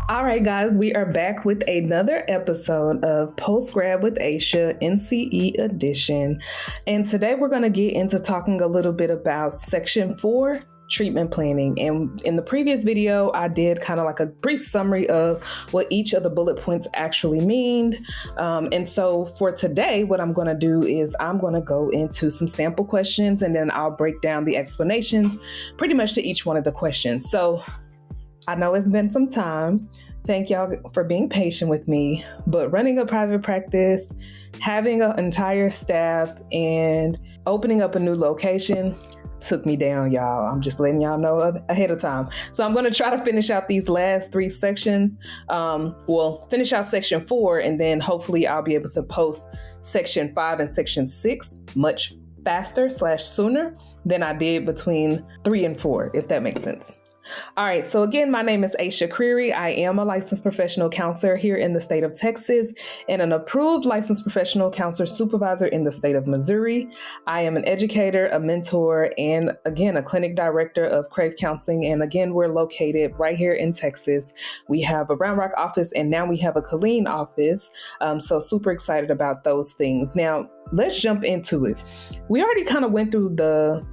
All right, guys, we are back with another episode of Post Grad with Asha, NCE edition. And today we're going to get into talking a little bit about Section 4, treatment planning. And in the previous video, I did kind of like a brief summary of what each of the bullet points actually mean. And so for today, what I'm going to do is I'm going to go into some sample questions, and then I'll break down the explanations pretty much to each one of the questions. So I know it's been some time. Thank y'all for being patient with me, but running a private practice, having an entire staff, and opening up a new location took me down, y'all. I'm just letting y'all know ahead of time. So I'm going to try to finish out these last 3 sections. Finish out Section 4, and then hopefully I'll be able to post Section 5 and Section 6 much faster / sooner than I did between 3 and 4, if that makes sense. All right. So again, my name is Asha Creary. I am a licensed professional counselor here in the state of Texas and an approved licensed professional counselor supervisor in the state of Missouri. I am an educator, a mentor, and again, a clinic director of Crave Counseling. And again, we're located right here in Texas. We have a Round Rock office, and now we have a Killeen office. So super excited about those things. Now, let's jump into it. We already kind of went through the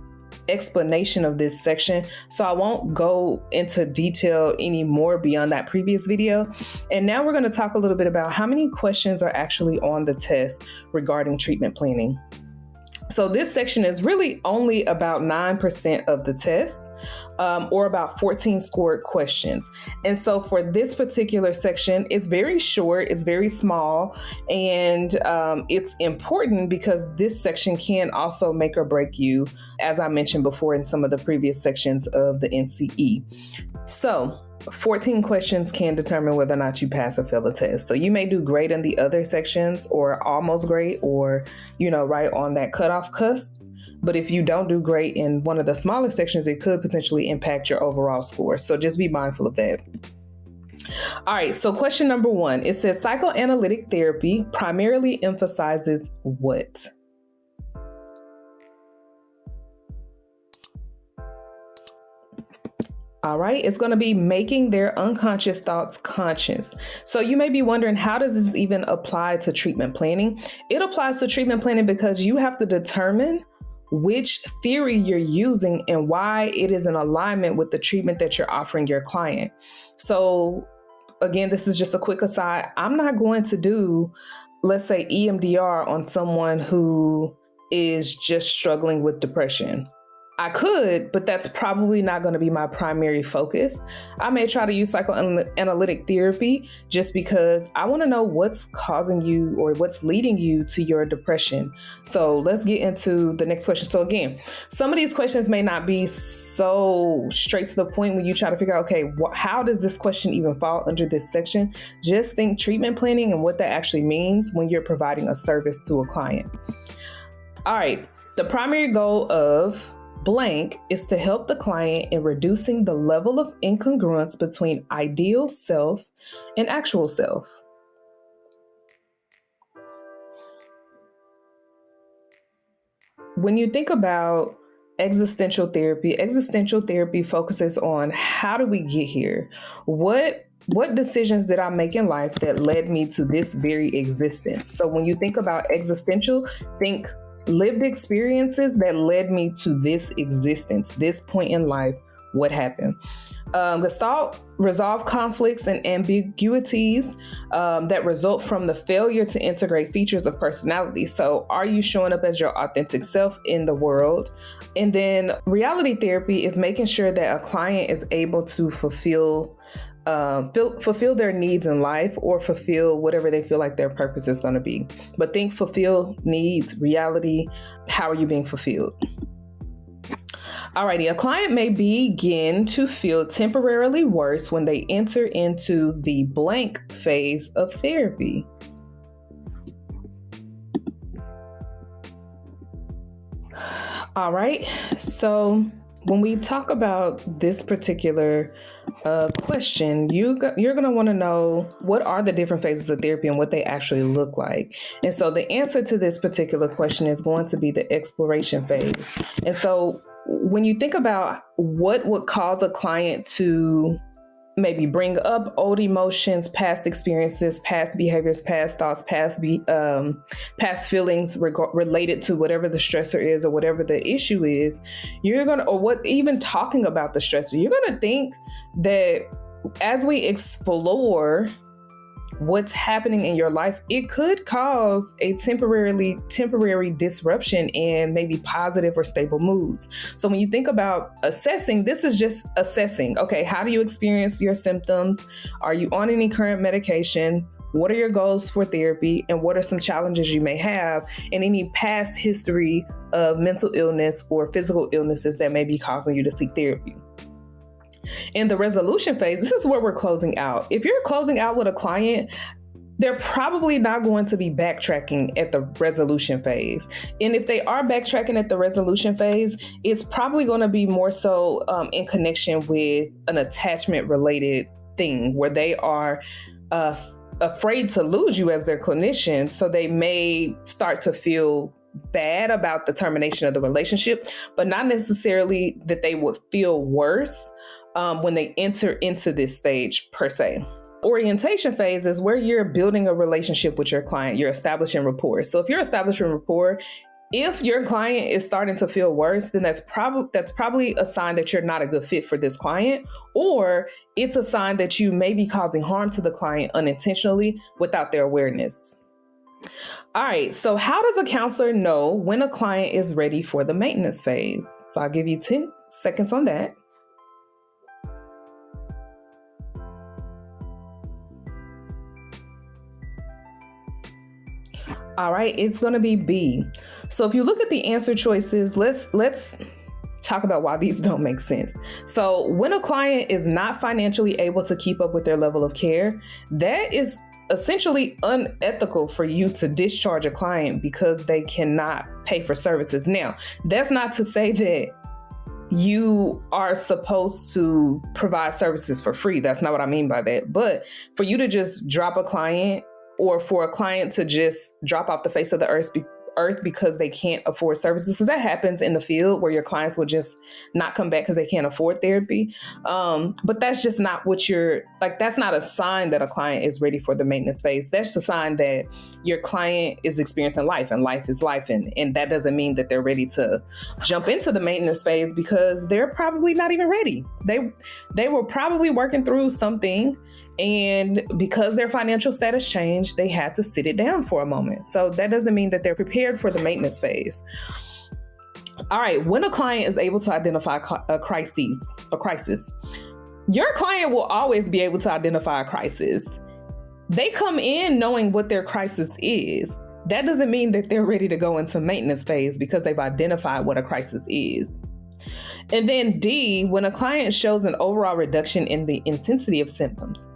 explanation of this section, so I won't go into detail anymore beyond that previous video. And now we're going to talk a little bit about how many questions are actually on the test regarding treatment planning. So this section is really only about 9% of the test, or about 14 scored questions. And so for this particular section, it's very short, it's very small, and it's important because this section can also make or break you, as I mentioned before in some of the previous sections of the NCE. So 14 questions can determine whether or not you pass or fail a test. So you may do great in the other sections, or almost great, or, right on that cutoff cusp. But if you don't do great in one of the smaller sections, it could potentially impact your overall score. So just be mindful of that. All right. So question number 1, it says psychoanalytic therapy primarily emphasizes what? All right, it's going to be making their unconscious thoughts conscious. So you may be wondering, how does this even apply to treatment planning? It applies to treatment planning because you have to determine which theory you're using and why it is in alignment with the treatment that you're offering your client. So again, this is just a quick aside. I'm not going to do, let's say, EMDR on someone who is just struggling with depression. I could, but that's probably not going to be my primary focus. I may try to use psychoanalytic therapy just because I want to know what's causing you or what's leading you to your depression. So let's get into the next question. So again, some of these questions may not be so straight to the point when you try to figure out, okay, how does this question even fall under this section? Just think treatment planning and what that actually means when you're providing a service to a client. All right. The primary goal of blank is to help the client in reducing the level of incongruence between ideal self and actual self. When you think about existential therapy focuses on how do we get here? What decisions did I make in life that led me to this very existence? So when you think about existential, think lived experiences that led me to this existence, this point in life. What happened? Gestalt resolve conflicts and ambiguities that result from the failure to integrate features of personality. So are you showing up as your authentic self in the world? And then reality therapy is making sure that a client is able to fulfill their needs in life, or fulfill whatever they feel like their purpose is going to be. But think fulfill needs, reality, how are you being fulfilled? Alrighty, a client may begin to feel temporarily worse when they enter into the blank phase of therapy. All right, so when we talk about this particular question, you're going to want to know what are the different phases of therapy and what they actually look like. And so the answer to this particular question is going to be the exploration phase. And so when you think about what would cause a client to maybe bring up old emotions, past experiences, past behaviors, past thoughts, past feelings related to whatever the stressor is or whatever the issue is, even talking about the stressor, you're going to think that as we explore what's happening in your life, it could cause a temporary disruption in maybe positive or stable moods. So when you think about assessing, this is just assessing. Okay, how do you experience your symptoms? Are you on any current medication? What are your goals for therapy? And what are some challenges you may have in any past history of mental illness or physical illnesses that may be causing you to seek therapy? In the resolution phase, this is where we're closing out. If you're closing out with a client, they're probably not going to be backtracking at the resolution phase. And if they are backtracking at the resolution phase, it's probably going to be more so in connection with an attachment related thing where they are afraid to lose you as their clinician. So they may start to feel bad about the termination of the relationship, but not necessarily that they would feel worse when they enter into this stage per se. Orientation phase is where you're building a relationship with your client. You're establishing rapport. So if you're establishing rapport, if your client is starting to feel worse, then that's probably a sign that you're not a good fit for this client, or it's a sign that you may be causing harm to the client unintentionally without their awareness. All right, so how does a counselor know when a client is ready for the maintenance phase? So I'll give you 10 seconds on that. All right, it's going to be B. So if you look at the answer choices, let's talk about why these don't make sense. So when a client is not financially able to keep up with their level of care, that is essentially unethical for you to discharge a client because they cannot pay for services. Now, that's not to say that you are supposed to provide services for free. That's not what I mean by that. But for you to just drop a client, or for a client to just drop off the face of the earth because they can't afford services, because that happens in the field where your clients will just not come back because they can't afford therapy. But that's just not what that's not a sign that a client is ready for the maintenance phase. That's a sign that your client is experiencing life, and life is life. And that doesn't mean that they're ready to jump into the maintenance phase, because they're probably not even ready. They were probably working through something, and because their financial status changed, they had to sit it down for a moment. So that doesn't mean that they're prepared for the maintenance phase. All right, when a client is able to identify a crisis, your client will always be able to identify a crisis. They come in knowing what their crisis is. That doesn't mean that they're ready to go into maintenance phase because they've identified what a crisis is. And then D, when a client shows an overall reduction in the intensity of symptoms.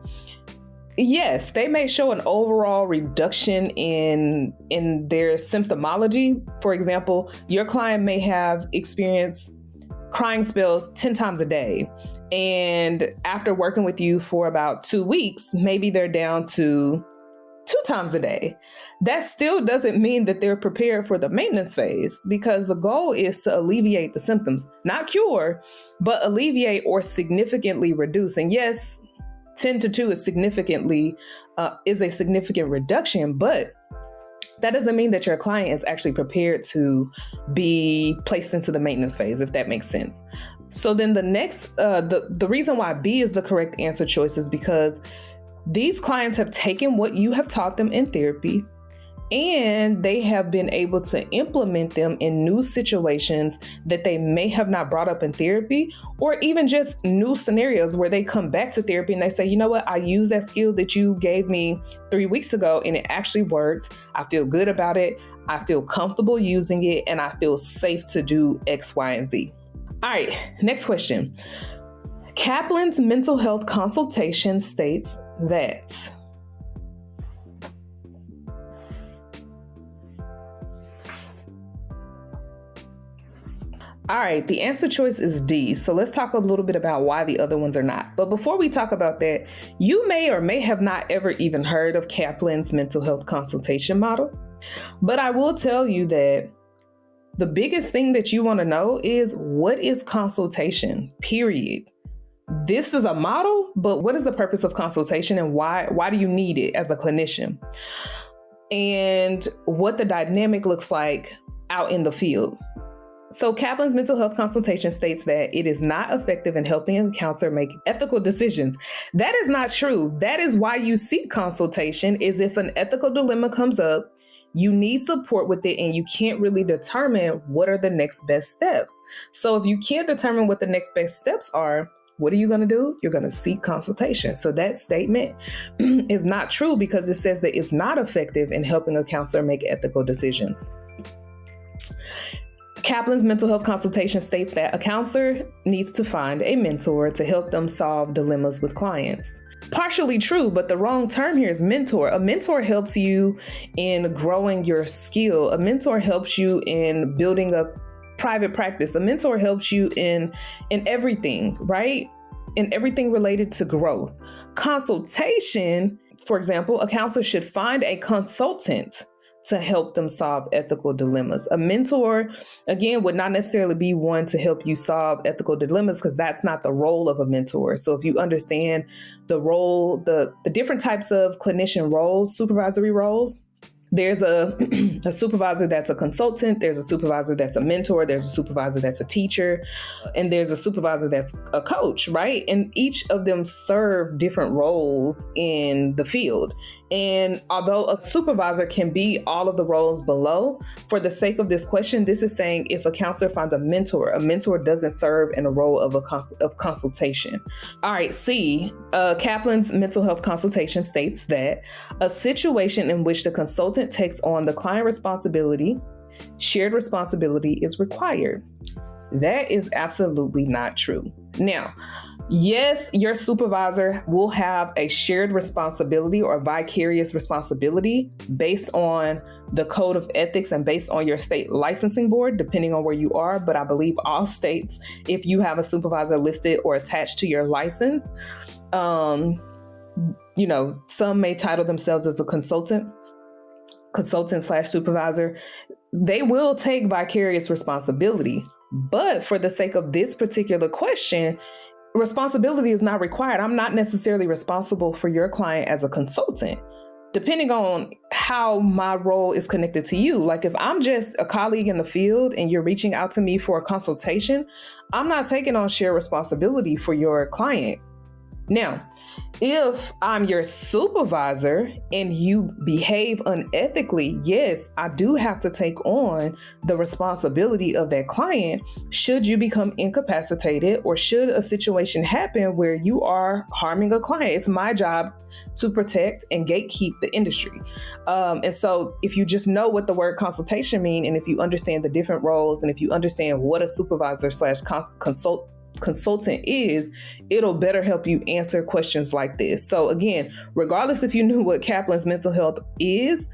Yes, they may show an overall reduction in their symptomology. For example, your client may have experienced crying spells 10 times a day. And after working with you for about 2 weeks, maybe they're down to 2 times a day. That still doesn't mean that they're prepared for the maintenance phase, because the goal is to alleviate the symptoms, not cure, but alleviate or significantly reduce. And yes, 10 to 2 is a significant reduction, but that doesn't mean that your client is actually prepared to be placed into the maintenance phase, if that makes sense. So then the next, the reason why B is the correct answer choice is because these clients have taken what you have taught them in therapy, and they have been able to implement them in new situations that they may have not brought up in therapy, or even just new scenarios where they come back to therapy and they say, you know what, I used that skill that you gave me 3 weeks ago and it actually worked. I feel good about it. I feel comfortable using it, and I feel safe to do X, Y, and Z. All right, next question. Kaplan's mental health consultation states that all right, the answer choice is D. So let's talk a little bit about why the other ones are not. But before we talk about that, you may or may have not ever even heard of Kaplan's mental health consultation model. But I will tell you that the biggest thing that you want to know is, what is consultation, period? this is a model, but what is the purpose of consultation and why do you need it as a clinician? And what the dynamic looks like out in the field. So Kaplan's mental health consultation states that it is not effective in helping a counselor make ethical decisions. That is not true. That is why you seek consultation, is if an ethical dilemma comes up, you need support with it and you can't really determine what are the next best steps. So if you can't determine what the next best steps are, what are you going to do? You're going to seek consultation. So that statement is not true because it says that it's not effective in helping a counselor make ethical decisions. Kaplan's mental health consultation states that a counselor needs to find a mentor to help them solve dilemmas with clients. Partially true, but the wrong term here is mentor. A mentor helps you in growing your skill. A mentor helps you in building a private practice. A mentor helps you in everything, right? In everything related to growth. Consultation, for example, a counselor should find a consultant to help them solve ethical dilemmas. A mentor, again, would not necessarily be one to help you solve ethical dilemmas because that's not the role of a mentor. So if you understand the role, the different types of clinician roles, supervisory roles, there's a supervisor that's a consultant, there's a supervisor that's a mentor, there's a supervisor that's a teacher, and there's a supervisor that's a coach, right? And each of them serve different roles in the field. And although a supervisor can be all of the roles below, for the sake of this question, this is saying if a counselor finds a mentor doesn't serve in a role of consultation. All right, C, Kaplan's mental health consultation states that a situation in which the consultant takes on the client responsibility, shared responsibility is required. That is absolutely not true. Now, yes, your supervisor will have a shared responsibility or vicarious responsibility based on the code of ethics and based on your state licensing board, depending on where you are. But I believe all states, if you have a supervisor listed or attached to your license, some may title themselves as a consultant/supervisor. They will take vicarious responsibility. But for the sake of this particular question, responsibility is not required. I'm not necessarily responsible for your client as a consultant, depending on how my role is connected to you. Like if I'm just a colleague in the field and you're reaching out to me for a consultation, I'm not taking on shared responsibility for your client. Now, if I'm your supervisor and you behave unethically, yes, I do have to take on the responsibility of that client should you become incapacitated or should a situation happen where you are harming a client. It's my job to protect and gatekeep the industry. And so if you just know what the word consultation means, and if you understand the different roles, and if you understand what a supervisor/consultant is, it'll better help you answer questions like this. So again, regardless if you knew what Kaplan's mental health is,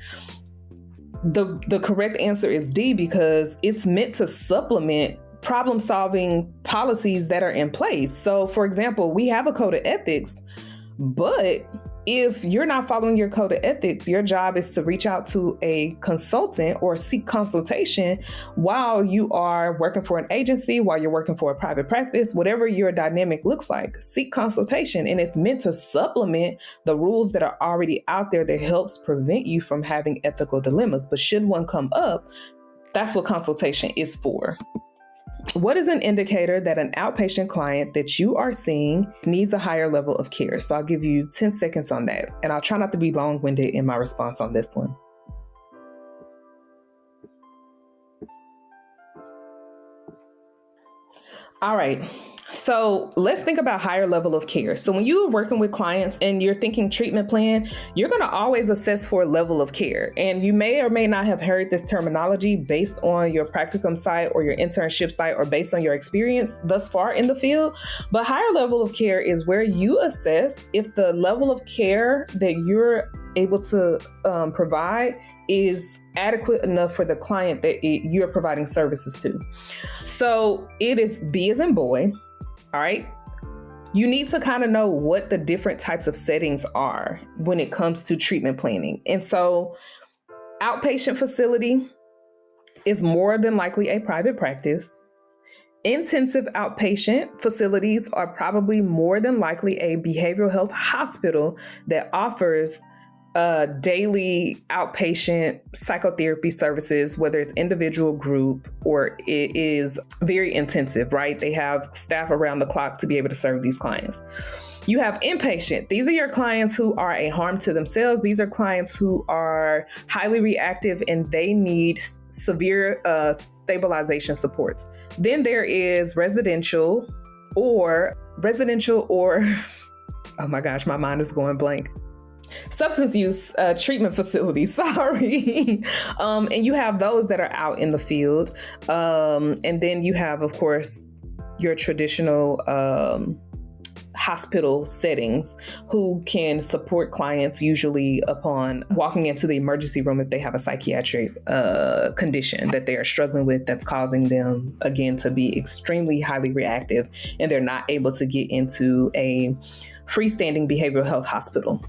the correct answer is D, because it's meant to supplement problem-solving policies that are in place. So for example, we have a code of ethics, but if you're not following your code of ethics, your job is to reach out to a consultant or seek consultation while you are working for an agency, while you're working for a private practice, whatever your dynamic looks like. Seek consultation, and it's meant to supplement the rules that are already out there that helps prevent you from having ethical dilemmas. But should one come up, that's what consultation is for. What is an indicator that an outpatient client that you are seeing needs a higher level of care? So I'll give you 10 seconds on that, and I'll try not to be long-winded in my response on this one. All right. So let's think about higher level of care. So when you are working with clients and you're thinking treatment plan, you're going to always assess for a level of care. And you may or may not have heard this terminology based on your practicum site or your internship site or based on your experience thus far in the field. But higher level of care is where you assess if the level of care that you're able to provide is adequate enough for the client that you're providing services to. So it is B as in boy. All right. You need to kind of know what the different types of settings are when it comes to treatment planning. And so outpatient facility is more than likely a private practice. Intensive outpatient facilities are probably more than likely a behavioral health hospital that offers daily outpatient psychotherapy services, whether it's individual, group, or it is very intensive, right? They have staff around the clock to be able to serve these clients. You have inpatient. These are your clients who are a harm to themselves. These are clients who are highly reactive and they need severe stabilization supports. Then there is residential or, oh my gosh, my mind is going blank. Substance use treatment facilities, sorry. And you have those that are out in the field. And then you have, of course, your traditional hospital settings who can support clients usually upon walking into the emergency room if they have a psychiatric condition that they are struggling with that's causing them, again, to be extremely highly reactive and they're not able to get into a freestanding behavioral health hospital.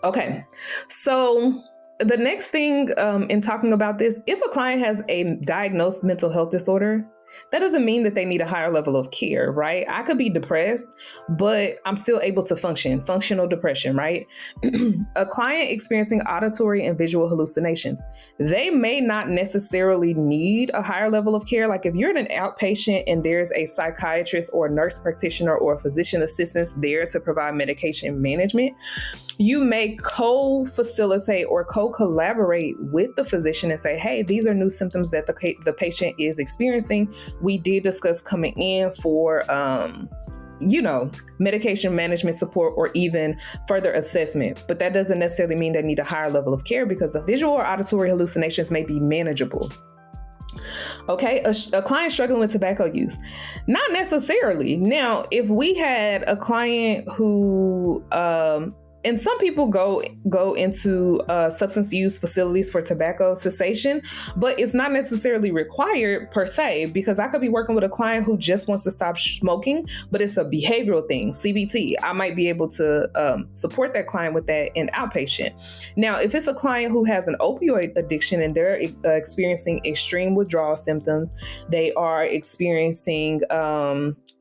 Okay, so the next thing in talking about this, if a client has a diagnosed mental health disorder, that doesn't mean that they need a higher level of care, right? I could be depressed, but I'm still able to function, functional depression, right? A client experiencing auditory and visual hallucinations, they may not necessarily need a higher level of care. Like if you're an outpatient and there's a psychiatrist or a nurse practitioner or a physician assistant there to provide medication management, you may co-facilitate or co-collaborate with the physician and say, hey, these are new symptoms that the patient is experiencing. We did discuss coming in for, medication management support or even further assessment. But that doesn't necessarily mean they need a higher level of care because the visual or auditory hallucinations may be manageable. Okay, a client struggling with tobacco use, not necessarily. Now, if we had a client who, and some people go into substance use facilities for tobacco cessation, but it's not necessarily required per se, because I could be working with a client who just wants to stop smoking, but it's a behavioral thing, CBT. I might be able to support that client with that in outpatient. Now, if it's a client who has an opioid addiction and they're experiencing extreme withdrawal symptoms, they are experiencing,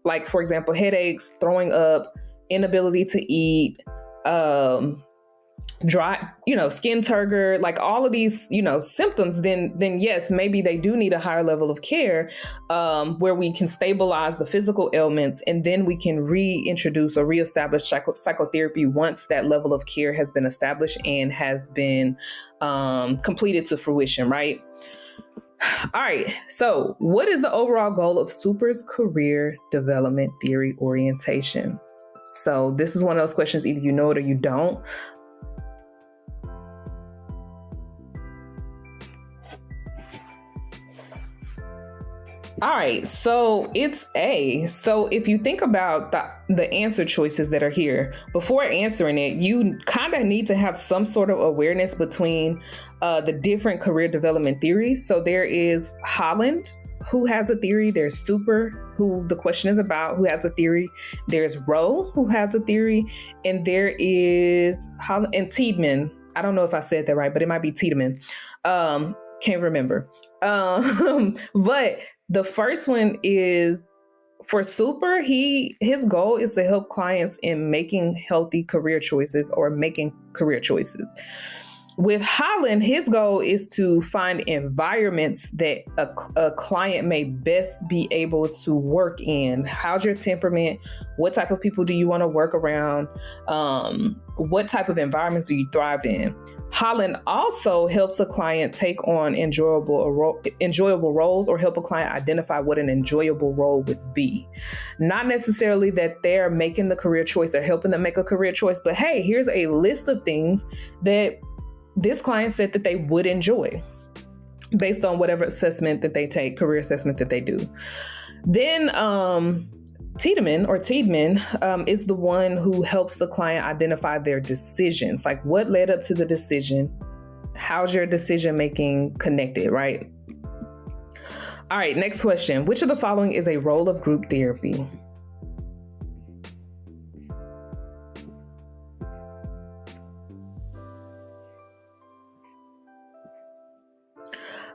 like, for example, headaches, throwing up, inability to eat, dry, skin turgor, like all of these, symptoms, then yes, maybe they do need a higher level of care, where we can stabilize the physical ailments and then we can reintroduce or reestablish psychotherapy once that level of care has been established and has been completed to fruition, right? All right. So what is the overall goal of SUPER's career development theory orientation? So this is one of those questions, either you know it or you don't. All right, so it's A. So if you think about the answer choices that are here, before answering it, you kind of need to have some sort of awareness between the different career development theories. So there is Holland, who has a theory. There's SUPER, who the question is about, who has a theory. There's Rowe, who has a theory. And there is Holland and Tiedemann. I don't know if I said that right, but it might be Tiedemann. Can't remember. But the first one is for SUPER. His goal is to help clients in making healthy career choices or making career choices. With Holland, his goal is to find environments that a client may best be able to work in. How's your temperament? What type of people do you want to work around? What type of environments do you thrive in? Holland also helps a client take on enjoyable roles or help a client identify what an enjoyable role would be. Not necessarily that they're making the career choice or helping them make a career choice, but hey, here's a list of things that this client said that they would enjoy based on whatever assessment that they take, career assessment that they do. Then Tiedemann is the one who helps the client identify their decisions, like what led up to the decision. How's your decision making connected, right? All right, next question. Which of the following is a role of group therapy?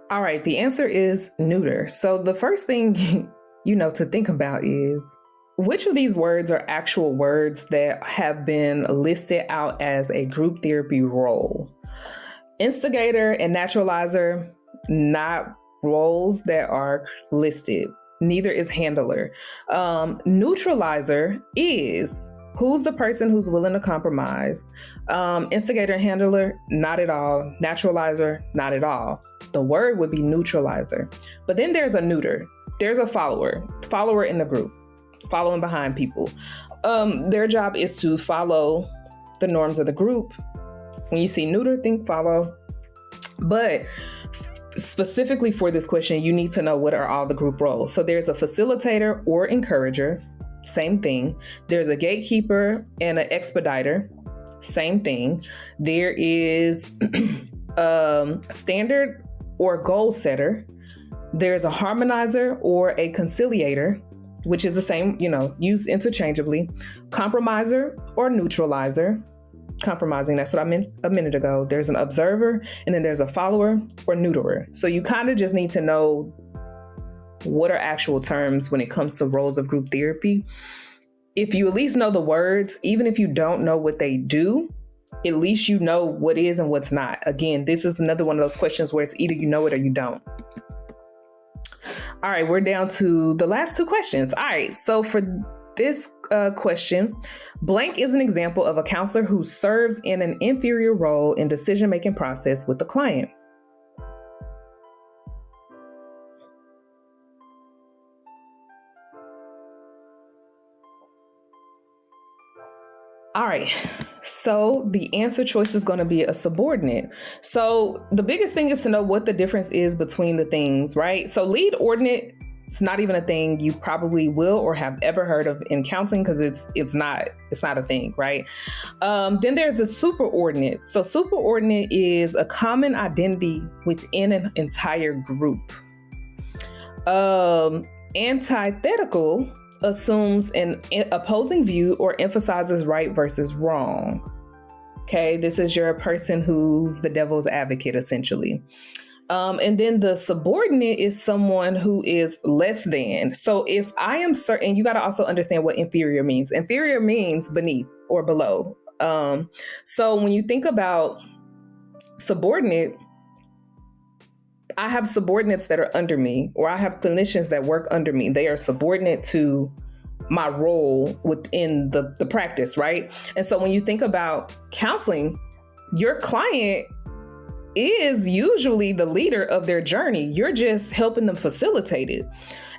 All right, the answer is neuter. So the first thing to think about is, which of these words are actual words that have been listed out as a group therapy role? Instigator and naturalizer, not roles that are listed. Neither is handler. Neutralizer is who's the person who's willing to compromise. Instigator and handler, not at all. Naturalizer, not at all. The word would be neutralizer. But then there's a neuter. There's a follower in the group, following behind people. Their job is to follow the norms of the group. When you see neuter, think follow. But specifically for this question, you need to know what are all the group roles. So there's a facilitator or encourager, same thing. There's a gatekeeper and an expediter, same thing. There is standard or goal setter. There's a harmonizer or a conciliator, which is the same, used interchangeably. Compromiser or neutralizer. Compromising, that's what I meant a minute ago. There's an observer, and then there's a follower or neuterer. So you kind of just need to know what are actual terms when it comes to roles of group therapy. If you at least know the words, even if you don't know what they do, at least you know what is and what's not. Again, this is another one of those questions where it's either you know it or you don't. All right, we're down to the last two questions. All right, so for this question, blank is an example of a counselor who serves in an inferior role in decision-making process with the client. All right, so the answer choice is going to be a subordinate. So the biggest thing is to know what the difference is between the things, right? So lead ordinate, it's not even a thing you probably will or have ever heard of in counseling because it's not a thing, right? Then there's a superordinate. So superordinate is a common identity within an entire group. Antithetical assumes an opposing view or emphasizes right versus wrong. Okay, this is your person who's the devil's advocate, essentially. And then the subordinate is someone who is less than. So if I am certain, you got to also understand what inferior means. Inferior means beneath or below. So when you think about subordinate, I have subordinates that are under me, or I have clinicians that work under me. They are subordinate to my role within the practice, right? And so when you think about counseling, your client is usually the leader of their journey. You're just helping them facilitate it.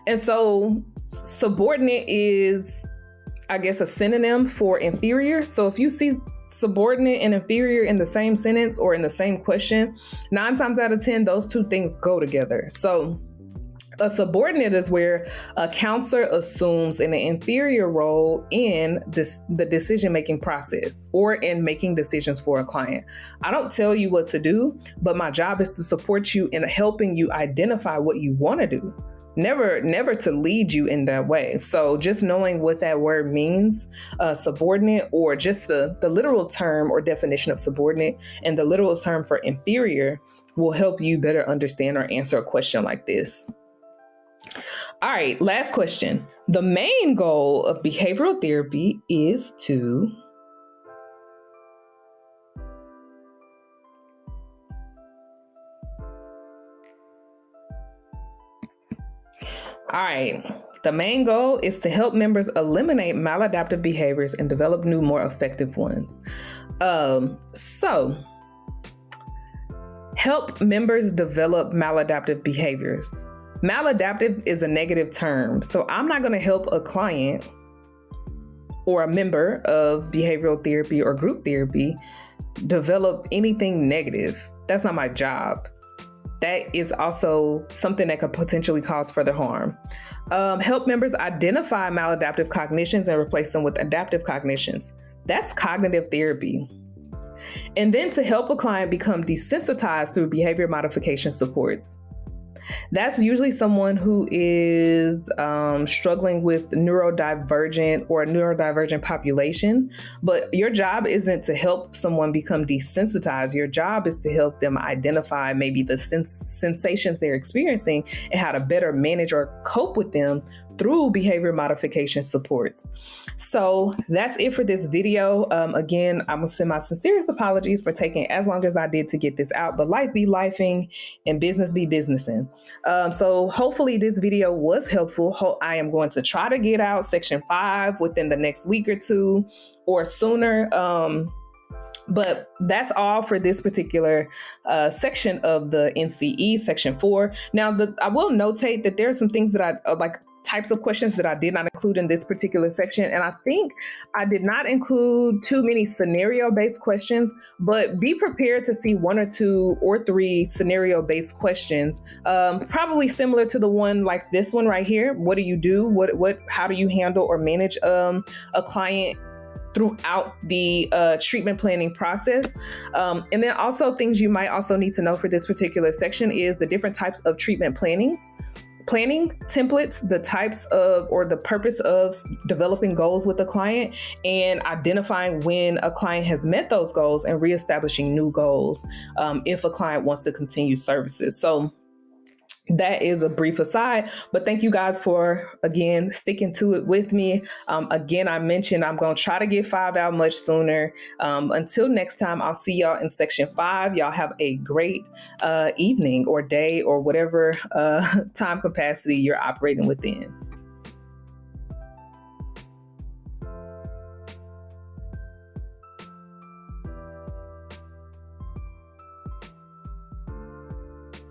And so subordinate is, I guess, a synonym for inferior. So if you see subordinate and inferior in the same sentence or in the same question, 9 times out of 10, those two things go together. So a subordinate is where a counselor assumes an inferior role in the decision-making process or in making decisions for a client. I don't tell you what to do, but my job is to support you in helping you identify what you want to do. Never to lead you in that way. So just knowing what that word means, subordinate, or just the literal term or definition of subordinate and the literal term for inferior will help you better understand or answer a question like this. All right, last question. The main goal of behavioral therapy is to the main goal is to help members eliminate maladaptive behaviors and develop new, more effective ones. So help members develop maladaptive behaviors. Maladaptive is a negative term. So I'm not going to help a client or a member of behavioral therapy or group therapy develop anything negative. That's not my job. That is also something that could potentially cause further harm. Help members identify maladaptive cognitions and replace them with adaptive cognitions. That's cognitive therapy. And then to help a client become desensitized through behavior modification supports. That's usually someone who is struggling with neurodivergent or a neurodivergent population. But your job isn't to help someone become desensitized. Your job is to help them identify maybe the sensations they're experiencing and how to better manage or cope with them through behavior modification supports. So that's it for this video. Again, I'm gonna send my sincerest apologies for taking as long as I did to get this out, but life be lifing and business be businessing. So hopefully this video was helpful. I am going to try to get out section 5 within the next week or two or sooner. But that's all for this particular section of the NCE, section 4. Now, I will notate that there are some things that I types of questions that I did not include in this particular section. And I think I did not include too many scenario-based questions, but be prepared to see 1 or 2 or 3 scenario-based questions, probably similar to the one like this one right here. What do you do? How do you handle or manage a client throughout the treatment planning process? And then also things you might also need to know for this particular section is the different types of treatment planning templates, the types of or the purpose of developing goals with a client, and identifying when a client has met those goals and reestablishing new goals if a client wants to continue services. So that is a brief aside, but thank you guys for, again, sticking to it with me. Again, I mentioned I'm going to try to get 5 out much sooner. Until next time, I'll see y'all in section 5. Y'all have a great evening or day or whatever time capacity you're operating within.